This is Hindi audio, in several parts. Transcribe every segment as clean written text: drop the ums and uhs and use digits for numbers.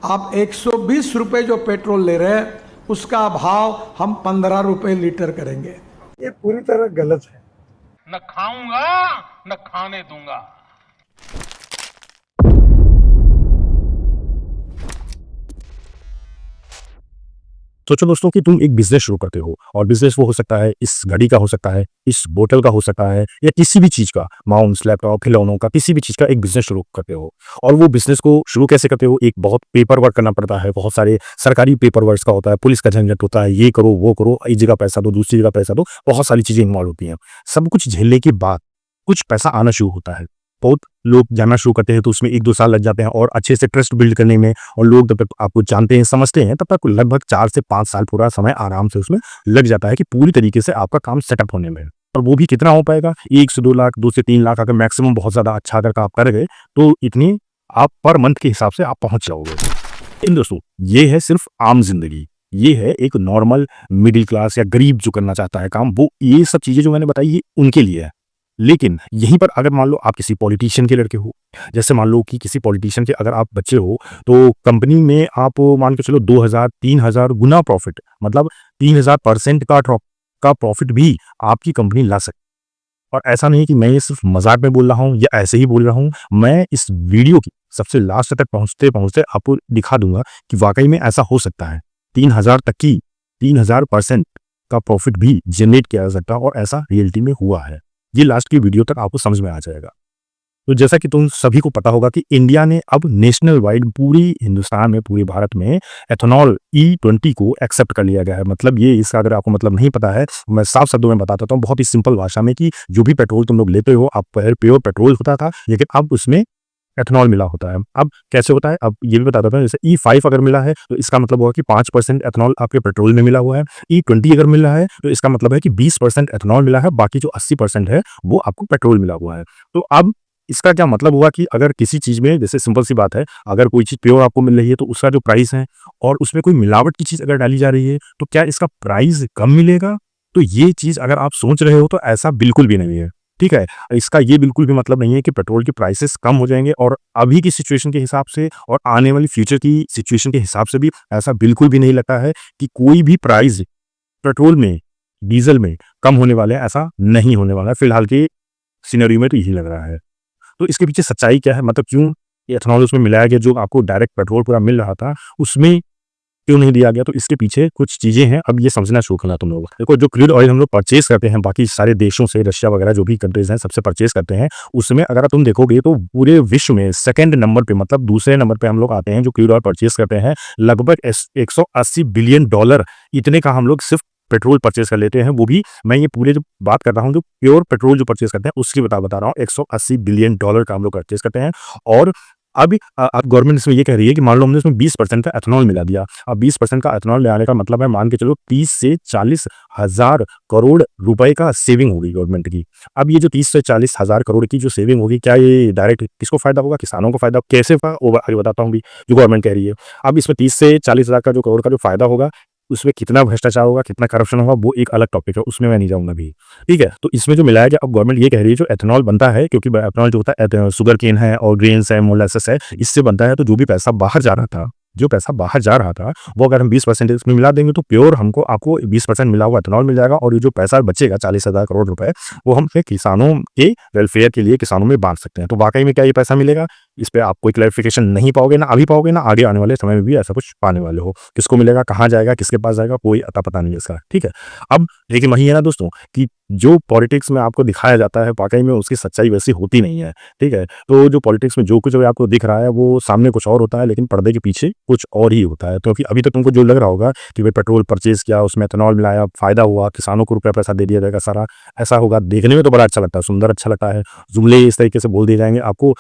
आप 120 रुपए जो पेट्रोल ले रहे हैं उसका भाव हम 15 रुपए लीटर करेंगे। ये पूरी तरह गलत है। न खाऊंगा न खाने दूंगा। सोचो दोस्तों कि तुम एक बिजनेस शुरू करते हो और बिजनेस वो हो सकता है, इस घड़ी का हो सकता है, इस बोतल का हो सकता है, या किसी भी चीज का, माउस, लैपटॉप, खिलौनों का, किसी भी चीज का एक बिजनेस शुरू करते हो। और वो बिजनेस को शुरू कैसे करते हो? एक बहुत पेपर वर्क करना पड़ता है, बहुत सारे सरकारी पेपर वर्क का होता है, पुलिस का झंझट होता है, ये करो वो करो, एक जगह पैसा दो, दूसरी जगह पैसा दो, बहुत सारी चीजें इन्वॉल्व होती हैं। सब कुछ झेलने के बाद कुछ पैसा आना शुरू होता है। बहुत लोग जानना शुरू करते हैं तो उसमें 1-2 साल लग जाते हैं और अच्छे से ट्रस्ट बिल्ड करने में, और लोग जब तक आपको जानते हैं, समझते हैं, तब तक लगभग 4 से 5 साल पूरा समय आराम से उसमें लग जाता है कि पूरी तरीके से आपका काम सेटअप होने में। और वो भी कितना हो पाएगा? 1 से 2 लाख, 2 से 3 लाख, अगर मैक्सिमम बहुत ज़्यादा अच्छा अगर आप कर गए तो इतनी आप पर मंथ के हिसाब से आप पहुँच जाओगे। लेकिन दोस्तों, ये है सिर्फ आम ज़िंदगी। ये है एक नॉर्मल मिडिल क्लास या गरीब जो करना चाहता है काम, वो ये सब चीज़ें जो मैंने बताई ये उनके लिए है। लेकिन यहीं पर अगर मान लो आप किसी पॉलिटिशियन के लड़के हो, जैसे मान लो कि किसी पॉलिटिशियन के अगर आप बच्चे हो, तो कंपनी में आप मान के चलो 2000-3000 गुना प्रॉफिट, मतलब 3000% का प्रॉफिट भी आपकी कंपनी ला सकती है। और ऐसा नहीं कि मैं ये सिर्फ मजाक में बोल रहा हूँ या ऐसे ही बोल रहा हूँ, मैं इस वीडियो की सबसे लास्ट तक पहुंचते पहुंचते आपको दिखा दूंगा कि वाकई में ऐसा हो सकता है। 3000 तक की 3000% का प्रॉफिट भी जनरेट किया जा सकता है, और ऐसा रियलिटी में हुआ है। ये लास्ट की वीडियो तक आपको समझ में आ जाएगा। तो जैसा कि तुम सभी को पता होगा कि इंडिया ने अब नेशनल वाइड पूरी हिंदुस्तान में, पूरे भारत में एथेनॉल E20 को एक्सेप्ट कर लिया गया है। मतलब ये, इसका अगर आपको मतलब नहीं पता है, मैं साफ शब्दों में बता देता हूँ बहुत ही सिंपल भाषा में, कि जो भी पेट्रोल तुम लोग लेते हो, आप प्योर पेट्रोल होता था, लेकिन अब उसमें एथेनॉल मिला होता है। अब कैसे होता है, अब ये भी बता देता हूँ। जैसे E5 अगर मिला है तो इसका मतलब होगा कि 5% एथेनॉल आपके पेट्रोल में मिला हुआ है। E20 अगर मिला है तो इसका मतलब है कि 20% एथेनॉल मिला है, बाकी जो 80% है वो आपको पेट्रोल मिला हुआ है। तो अब इसका क्या मतलब हुआ कि अगर किसी चीज में, जैसे सिंपल सी बात है, अगर कोई चीज प्योर आपको मिल रही है तो उसका जो प्राइस है, और उसमें कोई मिलावट की चीज अगर डाली जा रही है तो क्या इसका प्राइस कम मिलेगा? तो ये चीज अगर आप सोच रहे हो तो ऐसा बिल्कुल भी नहीं है। ठीक है, इसका ये बिल्कुल भी मतलब नहीं है कि पेट्रोल के प्राइसेस कम हो जाएंगे, और अभी की सिचुएशन के हिसाब से और आने वाली फ्यूचर की सिचुएशन के हिसाब से भी ऐसा बिल्कुल भी नहीं लगता है कि कोई भी प्राइस पेट्रोल में, डीजल में कम होने वाला है। ऐसा नहीं होने वाला है फिलहाल की सिनेरियो में, तो यही लग रहा है। तो इसके पीछे सच्चाई क्या है, मतलब क्यों ये एथेनॉल उसमें मिलाया गया, जो आपको डायरेक्ट पेट्रोल पूरा मिल रहा था उसमें क्यों नहीं दिया गया? तो इसके पीछे कुछ चीजें हैं, अब ये समझना शुरू करना तुम लोग। देखो, जो क्रूड ऑयल हम लोग परचेज करते हैं बाकी सारे देशों से, रशिया वगैरह जो भी कंट्रीज हैं सबसे परचेज करते हैं, उसमें अगर तुम देखोगे तो पूरे विश्व में सेकंड नंबर पे, मतलब दूसरे नंबर पे हम लोग आते हैं जो क्रूड ऑयल परचेज करते हैं। लगभग $180 बिलियन इतने का हम लोग सिर्फ पेट्रोल परचेज कर लेते हैं। वो भी मैं ये पूरे जो बात कर रहा हूँ, जो प्योर पेट्रोल जो परचेज करते हैं उसकी बता रहा हूँ, $180 बिलियन का हम लोग परचेज करते हैं। और अब गवर्नमेंट इसमें ये कह रही है कि मान लो हमने इसमें 20% का एथेनॉल मिला दिया। अब 20% का एथेनॉल ले आने का मतलब है, मान के चलो 30 से 40 हजार करोड़ रुपए का सेविंग होगी गवर्नमेंट की। अब ये जो 30 से 40 हजार करोड़ की जो सेविंग होगी, क्या ये डायरेक्ट किसको फायदा होगा? किसानों को फायदा। कैसे होगा आगे बताता हूँ भी, जो गवर्नमेंट कह रही है। अब इसमें 30 से 40 हजार का जो करोड़ का जो फायदा होगा, उसमें कितना भ्रष्टाचार होगा, कितना करप्शन होगा, वो एक अलग टॉपिक है, उसमें मैं नहीं जाऊंगा भी। ठीक है, तो इसमें जो मिलाया गया, अब गवर्नमेंट ये कह रही है जो एथेनॉल बनता है, क्योंकि एथेनॉल जो होता है शुगर केन है और ग्रेन्स है, मोलासेस है, इससे बनता है। तो जो भी पैसा बाहर जा रहा था, वो अगर हम 20% इसमें मिला देंगे तो प्योर हमको आपको 20% मिला हुआ एथेनॉल मिल जाएगा, और ये जो पैसा बचेगा 40,000 करोड़ रुपए, वो हम फिर किसानों के वेलफेयर के लिए किसानों में बांट सकते हैं। तो वाकई में क्या ये पैसा मिलेगा? इस पे आप कोई क्लैरिफिकेशन नहीं पाओगे, ना अभी पाओगे, ना आगे आने वाले समय में भी ऐसा कुछ पाने वाले हो। किसको मिलेगा, कहाँ जाएगा, किसके पास जाएगा, कोई अता पता नहीं है इसका। ठीक है, अब लेकिन वही है ना दोस्तों कि जो पॉलिटिक्स में आपको दिखाया जाता है वाकई में उसकी सच्चाई वैसी होती नहीं है। ठीक है, तो जो पॉलिटिक्स में जो कुछ भी आपको दिख रहा है वो सामने कुछ और होता है, लेकिन पर्दे के पीछे कुछ और ही होता है। क्योंकि अभी तक तुमको जो लग रहा होगा कि भाई पेट्रोल परचेज किया, उसमें एथेनॉल मिलाया, फायदा हुआ, किसानों को रुपया पैसा दे दिया जाएगा, सारा ऐसा होगा, देखने में तो बड़ा अच्छा लगता है, सुंदर अच्छा लगता है। जुमले इस तरीके से बोल दिए जाएंगे आपको,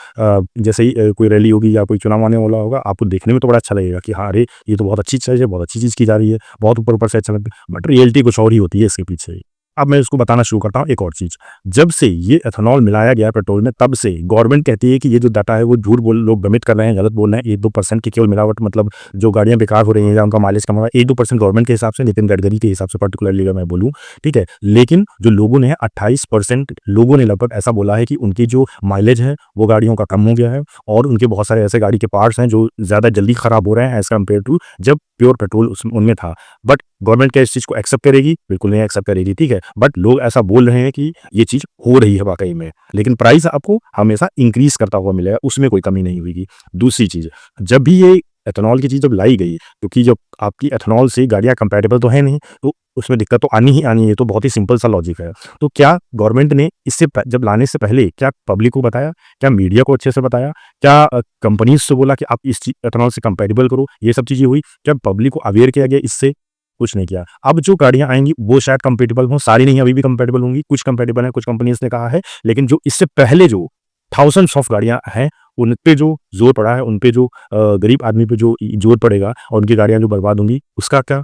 जैसे ही कोई रैली होगी या कोई चुनाव आने वाला होगा, आपको देखने में तो बड़ा अच्छा लगेगा कि हाँ, अरे ये तो बहुत अच्छी चीज़ है, बहुत अच्छी चीज़ की जा रही है, बहुत ऊपर ऊपर से अच्छा लगता है। बट रियलिटी कुछ और ही होती है इसके पीछे। अब मैं उसको बताना शुरू करता हूँ एक और चीज़। जब से ये एथेनॉल मिलाया गया है पेट्रोल में, तब से गवर्नमेंट कहती है कि ये जो डाटा है वो झूठ बोल, लोग भ्रमित कर रहे हैं, गलत बोल रहे हैं। 1-2% की केवल मिलावट, मतलब जो गाड़ियाँ बेकार हो रही हैं या उनका माइलेज कम हो रहा है, 1-2% गवर्नमेंट के हिसाब से, नितिन गडकरी के हिसाब से पर्टिकुलरली अगर मैं बोलूँ, ठीक है। लेकिन जो लोगों ने 28% लोगों ने लगभग ऐसा बोला है कि उनकी जो माइलेज है वो गाड़ियों का कम हो गया है, और उनके बहुत सारे ऐसे गाड़ी के पार्ट्स हैं जो ज़्यादा जल्दी खराब हो रहे हैं एज़ कम्पेयर टू जब प्योर पेट्रोल उनमें था। बट गवर्नमेंट क्या इस चीज़ को एक्सेप्ट करेगी? बिल्कुल नहीं एक्सेप्ट करेगी, ठीक है। बट लोग ऐसा बोल रहे हैं कि ये चीज़ हो रही है वाक़ई में, लेकिन प्राइस आपको हमेशा इंक्रीज़ करता हुआ मिलेगा, उसमें कोई कमी नहीं होगी। दूसरी चीज़, जब भी ये एथेनॉल की चीज़ जब लाई गई, क्योंकि जब आपकी एथेनॉल से गाड़ियाँ कंपैटिबल तो है नहीं, तो उसमें दिक्कत तो आनी ही आनी है, तो बहुत ही सिंपल सा लॉजिक है। तो क्या गवर्नमेंट ने इससे जब लाने से पहले क्या पब्लिक को बताया? क्या मीडिया को अच्छे से बताया? क्या कंपनीज़ से बोला कि आप इस एथेनॉल से कंपैटिबल करो? ये सब चीज़ें हुई? क्या पब्लिक को अवेयर किया गया इससे? कुछ नहीं किया। अब जो गाड़ियाँ आएँगी वो शायद कंपैटिबल हों, सारी नहीं अभी भी कंपैटिबल होंगी, कुछ कंपैटिबल हैं, कुछ कंपनीज़ ने कहा है, लेकिन जो इससे पहले जो थाउज़ेंड्स ऑफ गाड़ियाँ हैं, उन पे जो ज़ोर पड़ा है, उन पे जो गरीब आदमी पे जो ज़ोर पड़ेगा और उनकी गाड़ियाँ जो बर्बाद होंगी, उसका क्या?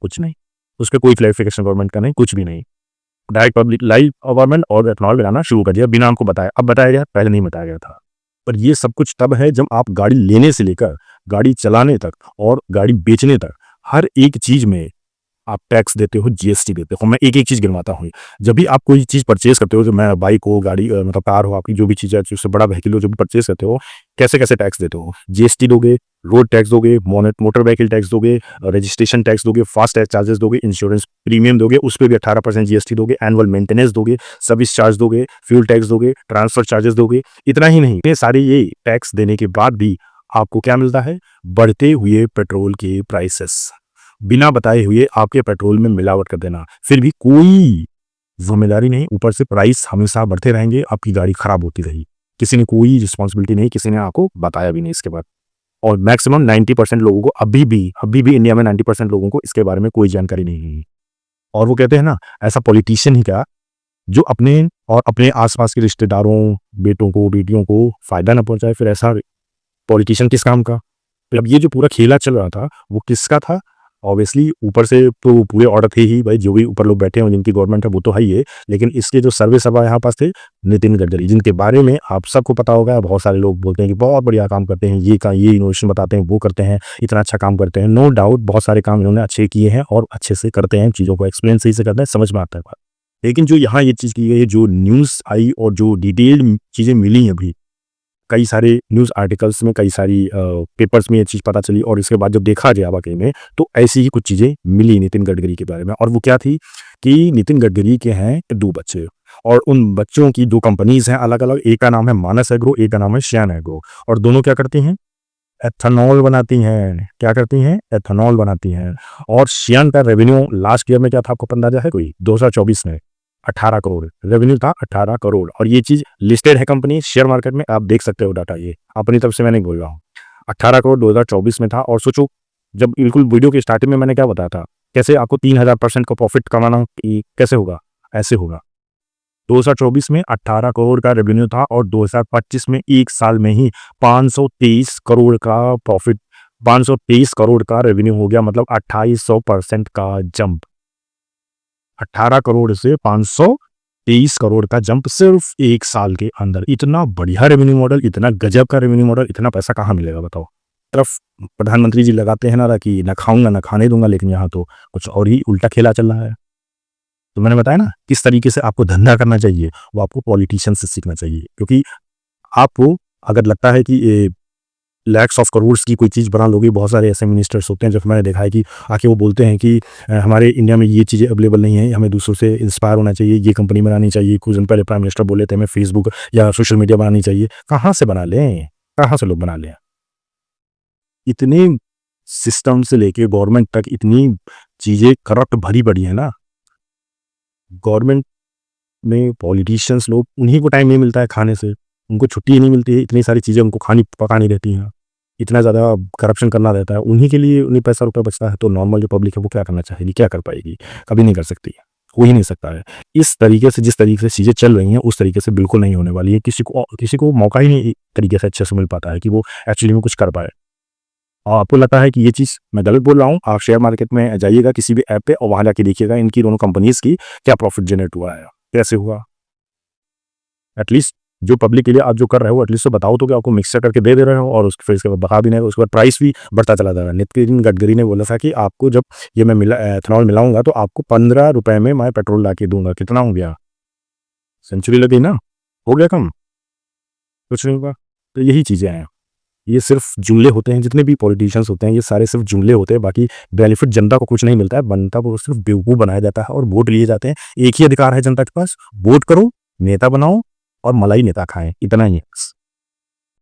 कुछ नहीं। उस पे कोई क्लैरिफ़िकेशन गवर्नमेंट का नहीं, कुछ भी नहीं। डायरेक्ट पब्लिक लाइव गवर्नमेंट और एथेनॉल मिलाना शुरू कर दिया बिना हमको बताए। अब बताया गया, पहले नहीं बताया गया था। पर ये सब कुछ तब है जब आप गाड़ी लेने से लेकर गाड़ी चलाने तक और गाड़ी बेचने तक हर एक चीज़ में आप टैक्स देते हो, जीएसटी देते हो। मैं एक-एक चीज़ गिनवाता हूँ। जब भी आप कोई चीज़ परचेज़ करते हो, जो मैं बाइक हो, गाड़ी मतलब कार हो, आपकी जो भी चीज़ है, उससे बड़ा व्हीकल हो, जो भी परचेज़ करते हो, कैसे-कैसे टैक्स देते हो? जीएसटी दोगे, रोड टैक्स दोगे, मोटर व्हीकल टैक्स दोगे, रजिस्ट्रेशन टैक्स दोगे, फास्टैग चार्जेस दोगे, इंश्योरेंस प्रीमियम दोगे, उस पे भी 18% जीएसटी दोगे, एनुअल मेंटेनेंस दोगे, सर्विस चार्ज दोगे, फ्यूल टैक्स दोगे, ट्रांसफर चार्जेस दोगे। इतना ही नहीं, ये सारे ये टैक्स देने के बाद भी आपको क्या मिलता है? बढ़ते हुए पेट्रोल के प्राइसेस। बिना बताए हुए आपके पेट्रोल में मिलावट कर देना, फिर भी कोई ज़िम्मेदारी नहीं, ऊपर से प्राइस हमेशा बढ़ते रहेंगे, आपकी गाड़ी खराब होती रहेगी। किसी ने कोई रिस्पॉन्सिबिलिटी नहीं, किसी ने आपको बताया भी नहीं इसके बाद। और मैक्सिमम 90% लोगों को अभी भी इंडिया में 90% लोगों को इसके बारे में कोई जानकारी नहीं है। और वो कहते हैं ना, ऐसा पॉलिटिशियन ही क्या, जो अपने और अपने आस-पास के रिश्तेदारों, बेटों को, बेटियों को फ़ायदा ना पहुँचाए, फिर ऐसा पॉलिटिशियन किस काम का? फिर अब ये जो पूरा खेला चल रहा था, वो किसका था? ऑब्वियसली ऊपर से तो पूरे ऑर्डर थे ही भाई, जो भी ऊपर लोग बैठे हैं जिनकी गवर्नमेंट है वो तो है ही है, लेकिन इसके जो सर्वे सर्वा यहाँ पास थे, नितिन गडकरी, जिनके बारे में आप सबको पता होगा। बहुत सारे लोग बोलते हैं कि बहुत बढ़िया काम करते हैं, ये इनोवेशन बताते हैं, वो करते हैं, इतना अच्छा काम करते हैं। नो डाउट बहुत सारे काम इन्होंने अच्छे किए हैं और अच्छे से करते हैं, चीज़ों को एक्सप्लेन सही से करते हैं, समझ में आता है बात। लेकिन जो यहाँ ये चीज़ की गई है, जो न्यूज़ आई और जो डिटेल्ड चीज़ें मिली अभी, कई सारे न्यूज़ आर्टिकल्स में, कई सारी पेपर्स में ये चीज़ पता चली, और इसके बाद जब देखा गया वाक़ई में, तो ऐसी ही कुछ चीज़ें मिली नितिन गडकरी के बारे में। और वो क्या थी कि नितिन गडकरी के हैं 2 बच्चे, और उन बच्चों की 2 कंपनीज़ हैं अलग-अलग। एक का नाम है मानस एग्रो, एक का नाम है श्यान एग्रो, और दोनों क्या करती हैं? एथेनॉल बनाती हैं। क्या करती हैं? एथेनॉल बनाती हैं। और श्यान का रेवेन्यू लास्ट ईयर में क्या था, आपको अंदाज़ा है कोई? 2024 में 18 करोड़ रेवेन्यू था, 18 करोड़। और ये चीज़ लिस्टेड है कंपनी शेयर मार्केट में, आप देख सकते हो डाटा, ये अपनी तरफ से मैं नहीं बोल रहा हूँ। 18 करोड़ 2024 में था। और सोचो, जब बिल्कुल वीडियो की स्टार्टिंग में मैंने क्या बताया था, कैसे आपको 3000% का प्रॉफिट कमाना कैसे होगा? ऐसे होगा। 2024 में 18 करोड़ का रेवेन्यू था, और 2025 में 1 साल में ही 523 करोड़ का प्रॉफिट, 523 करोड़ का रेवेन्यू हो गया, मतलब 2800% का जंप। 18 करोड़ से 523 करोड़ का जंप सिर्फ 1 साल के अंदर। इतना बढ़िया रेवेन्यू मॉडल, इतना गजब का रेवेन्यू मॉडल, इतना पैसा कहाँ मिलेगा बताओ? तरफ प्रधानमंत्री जी लगाते हैं ना कि न खाऊंगा न खाने दूंगा, लेकिन यहाँ तो कुछ और ही उल्टा खेला चल रहा है। तो मैंने बताया ना किस तरीके से आपको धंधा करना चाहिए, वो आपको पॉलिटिशियन से सीखना चाहिए। क्योंकि आपको अगर लगता है कि लैक्स ऑफ करोड़ की कोई चीज़ बना लोगे, बहुत सारे ऐसे मिनिस्टर्स होते हैं जब मैंने देखा है कि आके वो बोलते हैं कि हमारे इंडिया में ये चीज़ें अवेलेबल नहीं है, हमें दूसरों से इंस्पायर होना चाहिए, ये कंपनी बनानी चाहिए। कुछ दिन पहले प्राइम मिनिस्टर बोले थे हमें फेसबुक या सोशल मीडिया बनानी चाहिए। कहाँ से बना लें? कहाँ से लोग बना लें? इतने सिस्टम से लेके गवर्नमेंट तक इतनी चीज़ें करप्ट भरी पड़ी है ना। गवर्नमेंट में पॉलिटिशियंस लोग, उन्हीं को टाइम नहीं मिलता है खाने से, उनको छुट्टी नहीं मिलती है, इतनी सारी चीज़ें उनको पकानी रहती हैं, इतना ज़्यादा करप्शन करना रहता है, उन्हीं के लिए उन्हें पैसा रुपया बचता है। तो नॉर्मल जो पब्लिक है वो क्या करना चाहेगी? क्या कर पाएगी? कभी नहीं कर सकती है, हो ही नहीं सकता है। इस तरीके से जिस तरीके से चीज़ें चल रही हैं उस तरीके से बिल्कुल नहीं होने वाली है। किसी को मौका ही नहीं एक तरीके से अच्छे से मिल पाता है कि वो एक्चुअली में कुछ कर पाए। और आपको लगता है कि ये चीज़ मैं गलत बोल रहा हूँ, आप शेयर मार्केट में जाइएगा किसी भी ऐप पे और वहाँ जाके देखिएगा इनकी दोनों कंपनीज़ की क्या प्रॉफिट जनरेट हुआ है, कैसे हुआ। एटलीस्ट जो पब्लिक के लिए आप जो कर रहे हो एटलीस्ट तो बताओ तो कि आपको मिक्सर करके दे रहे हो और फिर इसके बाद बता भी नहीं, उसके बाद प्राइस भी बढ़ता चला जा रहा है। नितिन गडकरी ने बोला था कि आपको जब ये मैं एथनॉल मिलाऊंगा तो आपको 15 रुपए में मैं पेट्रोल ला के दूंगा। कितना हो गया? सेंचुरी लगी ना, हो गया कम, कुछ नहीं हुआ। तो यही चीज़ें हैं, ये सिर्फ जुमले होते हैं, जितने भी पॉलिटिशियंस होते हैं ये सारे सिर्फ जुमले होते हैं, बाकी बेनिफिट जनता को कुछ नहीं मिलता है, जनता को सिर्फ बेवकूफ़ बनाया जाता है और वोट लिए जाते हैं। एक ही अधिकार है जनता के पास, वोट करो, नेता बनाओ और मलाई नेता खाएं, इतना ही है।